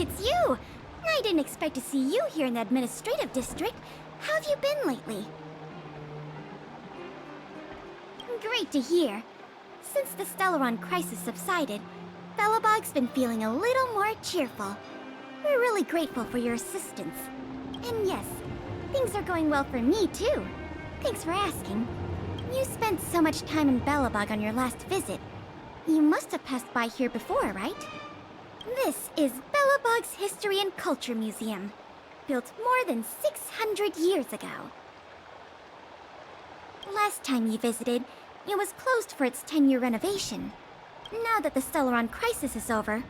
It's you! I didn't expect to see you here in the administrative district. How have you been lately? Great to hear. Since the Stellaron crisis subsided, Belobog's been feeling a little more cheerful. We're really grateful for your assistance. And yes, things are going well for me too. Thanks for asking. You spent so much time in Belobog on your last visit. You must have passed by here before, right? This is Belobog's History and Culture Museum, built more than 600 years ago. Last time you visited, it was closed for its 10-year renovation. Now that the Stellaron crisis is over,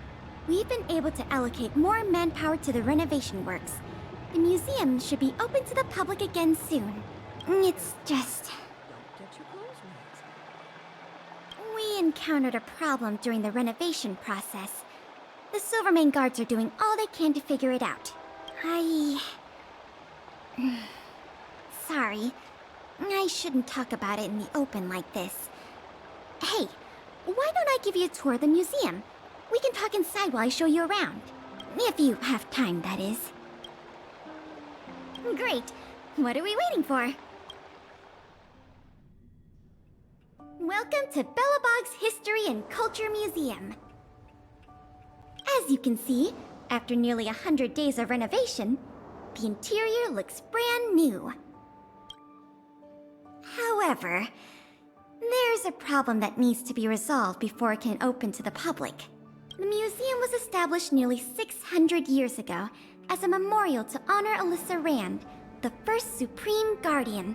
we've been able to allocate more manpower to the renovation works. The museum should be open to the public again soon. It's just... Don't get your clothes wet. we encountered a problem during the renovation process. The Silvermane guards are doing all they can to figure it out. Sorry. I shouldn't talk about it in the open like this. Hey, why don't I give you a tour of the museum? We can talk inside while I show you around. If you have time, that is. Great. What are we waiting for? Welcome to Belobog's History and Culture Museum. As you can see, after nearly 100 days of renovation, the interior looks brand new. However, there's a problem that needs to be resolved before it can open to the public. The museum was established nearly 600 years ago as a memorial to honor Alyssa Rand, the first Supreme Guardian,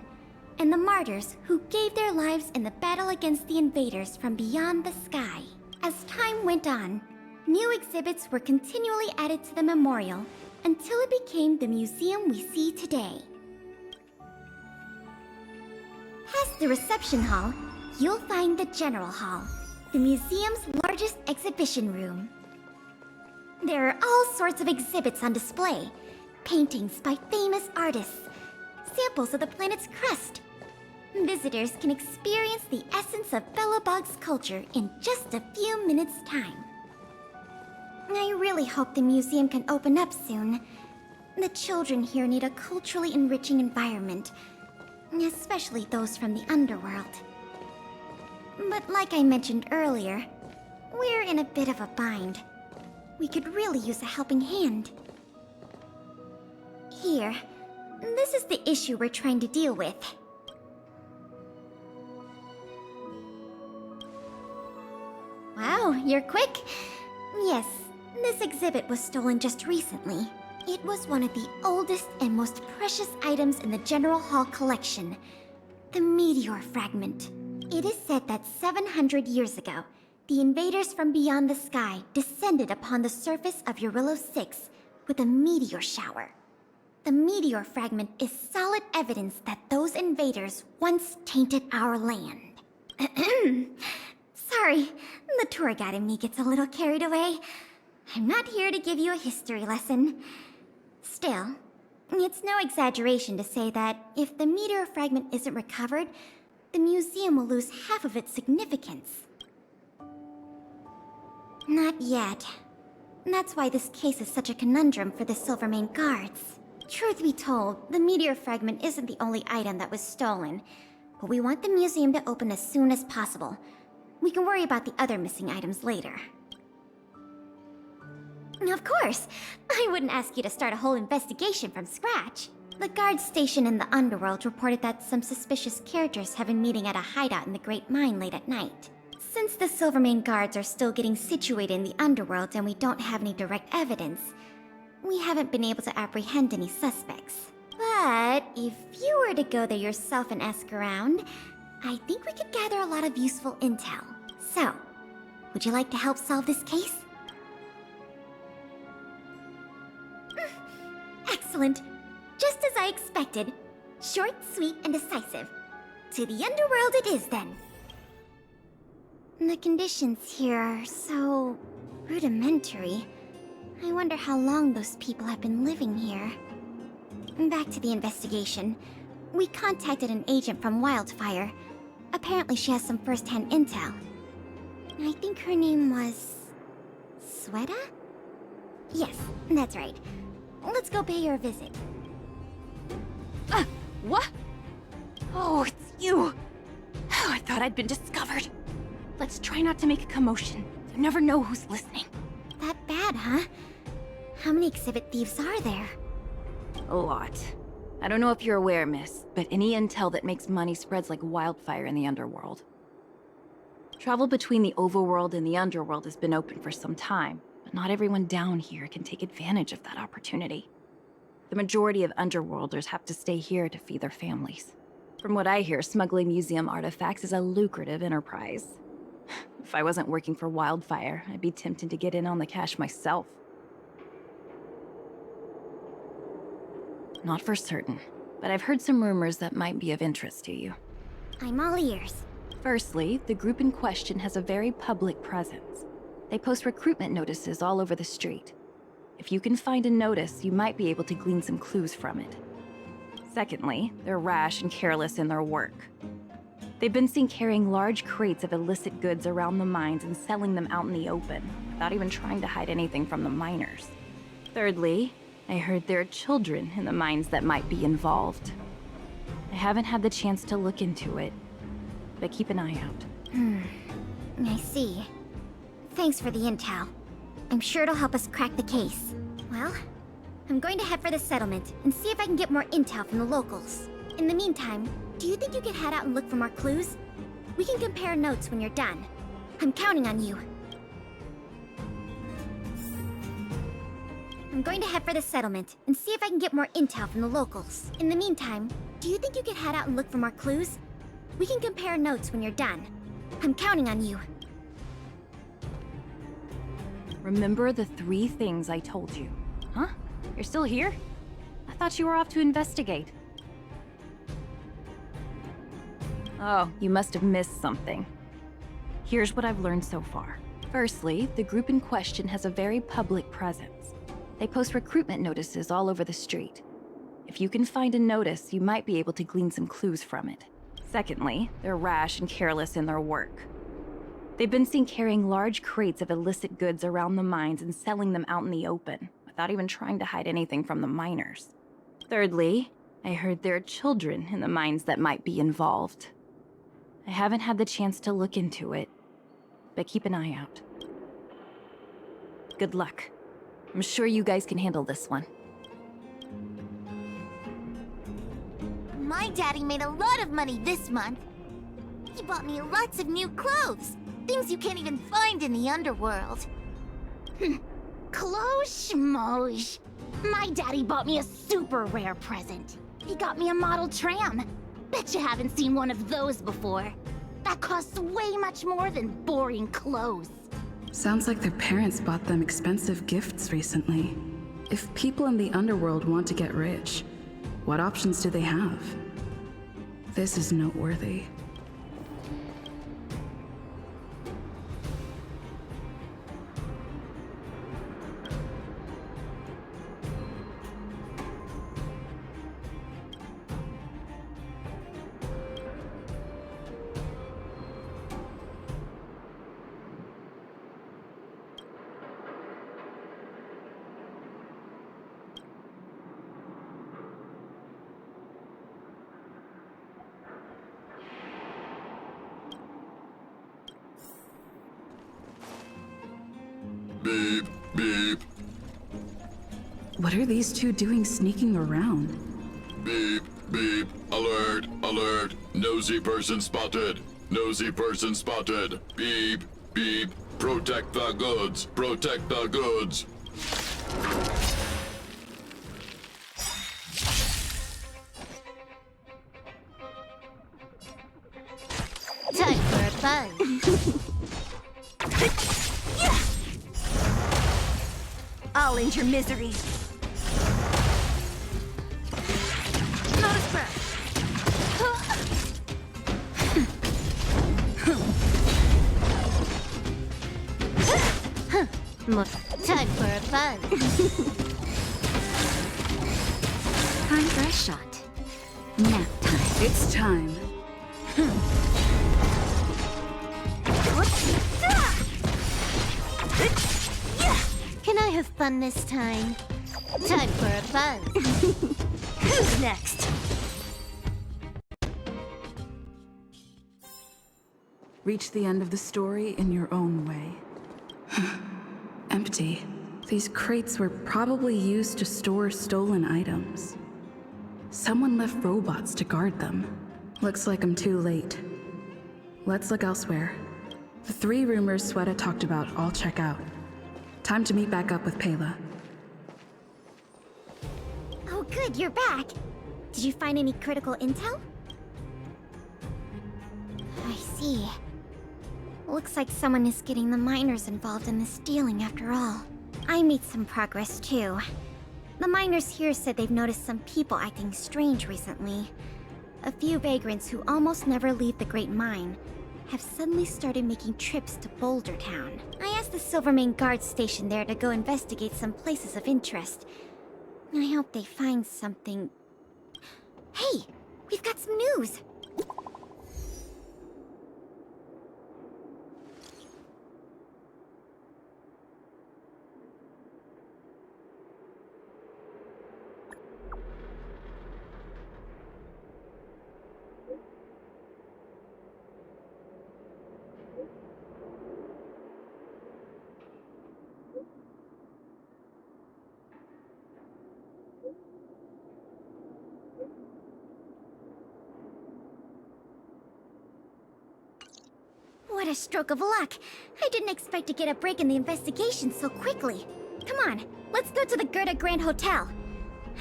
and the martyrs who gave their lives in the battle against the invaders from beyond the sky. As time went on, new exhibits were continually added to the memorial until it became the museum we see today. Past the reception hall, you'll find the General Hall, the museum's largest exhibition room. There are all sorts of exhibits on display. Paintings by famous artists, samples of the planet's crust. Visitors can experience the essence of Belobog's culture in just a few minutes' time. I really hope the museum can open up soon. The children here need a culturally enriching environment, especially those from the Underworld. But like I mentioned earlier, we're in a bit of a bind. We could really use a helping hand. Here, this is the issue we're trying to deal with. Wow, you're quick. Yes, this exhibit was stolen just recently. It was one of the oldest and most precious items in the General Hall collection, the meteor fragment. It is said that 700 years ago, the invaders from beyond the sky descended upon the surface of Eurillo 6 with a meteor shower. The meteor fragment is solid evidence that those invaders once tainted our land. Sorry, the tour guide in me gets a little carried away. I'm not here to give you a history lesson. Still, it's no exaggeration to say that if the meteor fragment isn't recovered, the museum will lose half of its significance. Not yet. That's why this case is such a conundrum for the Silvermane guards. Truth be told, the meteor fragment isn't the only item that was stolen, but we want the museum to open as soon as possible. We can worry about the other missing items later. Of course! I wouldn't ask you to start a whole investigation from scratch. The guard station in the Underworld reported that some suspicious characters have been meeting at a hideout in the Great Mine late at night. Since the Silvermane guards are still getting situated in the Underworld and we don't have any direct evidence, we haven't been able to apprehend any suspects. But if you were to go there yourself and ask around, I think we could gather a lot of useful intel. So, would you like to help solve this case? Excellent. Just as I expected. Short, sweet, and decisive. To the Underworld it is, then. The conditions here are so rudimentary. I wonder how long those people have been living here. Back to the investigation. We contacted an agent from Wildfire. Apparently she has some first-hand intel. I think her name was... Sweta? Yes, that's right. Let's go pay her a visit. What? Oh, it's you! Oh, I thought I'd been discovered. Let's try not to make a commotion. You never know who's listening. That bad, huh? How many exhibit thieves are there? A lot. I don't know if you're aware, miss, but any intel that makes money spreads like wildfire in the Underworld. Travel between the overworld and the Underworld has been open for some time, but not everyone down here can take advantage of that opportunity. The majority of Underworlders have to stay here to feed their families. From what I hear, smuggling museum artifacts is a lucrative enterprise. If I wasn't working for Wildfire, I'd be tempted to get in on the cash myself. Not for certain, but I've heard some rumors that might be of interest to you. I'm all ears. Firstly, the group in question has a very public presence. They post recruitment notices all over the street. If you can find a notice, you might be able to glean some clues from it. Secondly, they're rash and careless in their work. They've been seen carrying large crates of illicit goods around the mines and selling them out in the open, without even trying to hide anything from the miners. Thirdly, I heard there are children in the mines that might be involved. I haven't had the chance to look into it, but keep an eye out. I see. Thanks for the intel. I'm sure it'll help us crack the case. Well, I'm going to head for the settlement and see if I can get more intel from the locals. In the meantime, do you think you could head out and look for more clues? We can compare notes when you're done. I'm counting on you. I'm going to head for the settlement and see if I can get more intel from the locals. In the meantime, do you think you could head out and look for more clues? We can compare notes when you're done. I'm counting on you. Remember the 3 things I told you. Huh? You're still here? I thought you were off to investigate. Oh, you must have missed something. Here's what I've learned so far. Firstly, the group in question has a very public presence. They post recruitment notices all over the street. If you can find a notice, you might be able to glean some clues from it. Secondly, they're rash and careless in their work. They've been seen carrying large crates of illicit goods around the mines and selling them out in the open, without even trying to hide anything from the miners. Thirdly, I heard there are children in the mines that might be involved. I haven't had the chance to look into it, but keep an eye out. Good luck. I'm sure you guys can handle this one. My daddy made a lot of money this month. He bought me lots of new clothes. Things you can't even find in the Underworld. Clothes schmoes. My daddy bought me a super rare present. He got me a model tram. Bet you haven't seen one of those before. That costs way much more than boring clothes. Sounds like their parents bought them expensive gifts recently. If people in the Underworld want to get rich, what options do they have? This is noteworthy. Beep, beep. What are these two doing sneaking around? Beep, beep. Alert, alert. Nosy person spotted. Nosy person spotted. Beep, beep. Protect the goods. Protect the goods. Time for a buzz. I'll end your misery. Not as bad. Time for a buzz. Time for a shot. Nap time. It's time. Can I have fun this time. Time for a buzz. Who's next? Reach the end of the story in your own way. Empty. These crates were probably used to store stolen items. Someone left robots to guard them. Looks like I'm too late. Let's look elsewhere. The 3 rumors Sweta talked about all check out. Time to meet back up with Pela. Oh good, you're back. Did you find any critical intel? I see. Looks like someone is getting the miners involved in the stealing after all. I made some progress too. The miners here said they've noticed some people acting strange recently. A few vagrants who almost never leave the Great Mine have suddenly started making trips to Boulder Town. I asked the Silvermane guard station there to go investigate some places of interest. I hope they find something... Hey! We've got some news! What a stroke of luck! I didn't expect to get a break in the investigation so quickly. Come on, let's go to the Gerda Grand Hotel.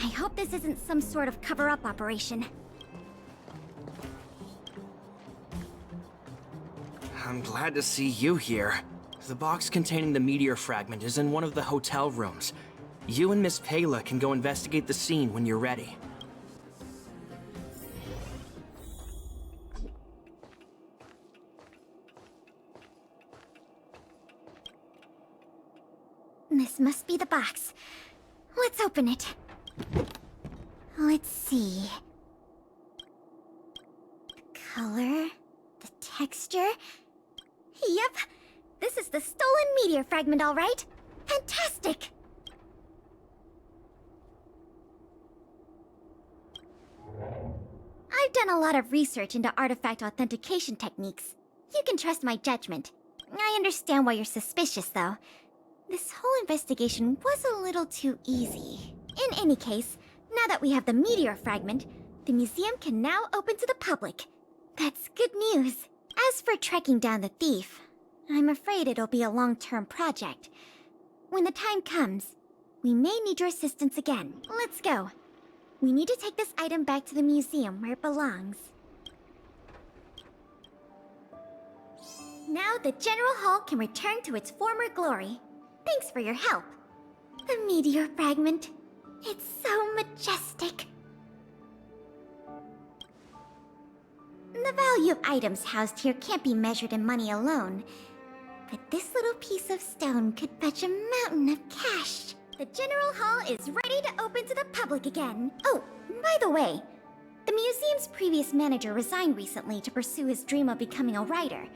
I hope this isn't some sort of cover-up operation. I'm glad to see you here. The box containing the meteor fragment is in one of the hotel rooms. You and Miss Pela can go investigate the scene when you're ready. This must be the box. Let's open it. Let's see. The color, the texture. Yep, this is the stolen meteor fragment, all right. Fantastic! I've done a lot of research into artifact authentication techniques. You can trust my judgment. I understand why you're suspicious, though. This whole investigation was a little too easy. In any case, now that we have the meteor fragment, the museum can now open to the public. That's good news. As for tracking down the thief, I'm afraid it'll be a long-term project. When the time comes, we may need your assistance again. Let's go. We need to take this item back to the museum where it belongs. Now the General Hall can return to its former glory. Thanks for your help. The meteor fragment. It's so majestic. The value of items housed here can't be measured in money alone. But this little piece of stone could fetch a mountain of cash. The General Hall is ready to open to the public again. Oh, by the way, the museum's previous manager resigned recently to pursue his dream of becoming a writer.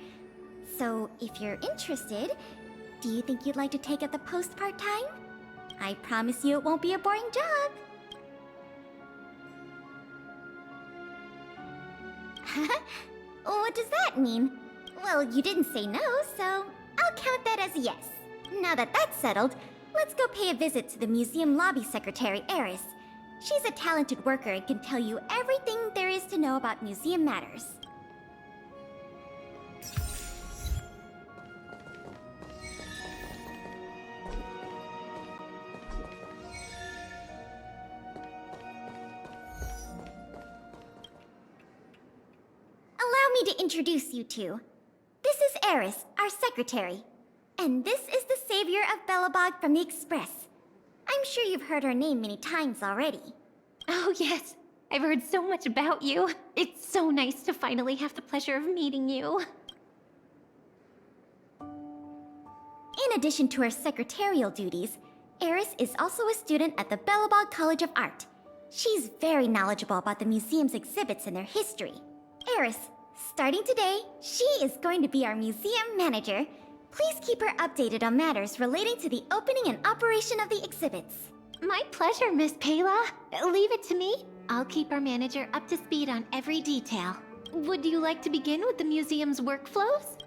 So, if you're interested, do you think you'd like to take up the post part-time? I promise you it won't be a boring job. What does that mean? Well, you didn't say no, so I'll count that as a yes. Now that that's settled, let's go pay a visit to the museum lobby secretary, Eris. She's a talented worker and can tell you everything there is to know about museum matters. Allow me to introduce you two. This is Eris, our secretary. And this is the savior of Belobog from the Express. I'm sure you've heard her name many times already. Oh, yes. I've heard so much about you. It's so nice to finally have the pleasure of meeting you. In addition to her secretarial duties, Eris is also a student at the Belobog College of Art. She's very knowledgeable about the museum's exhibits and their history. Eris, starting today, she is going to be our museum manager, Please keep her updated on matters relating to the opening and operation of the exhibits. My pleasure, Miss Payla. Leave it to me. I'll keep our manager up to speed on every detail. Would you like to begin with the museum's workflows?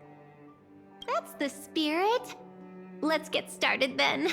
That's the spirit. Let's get started then.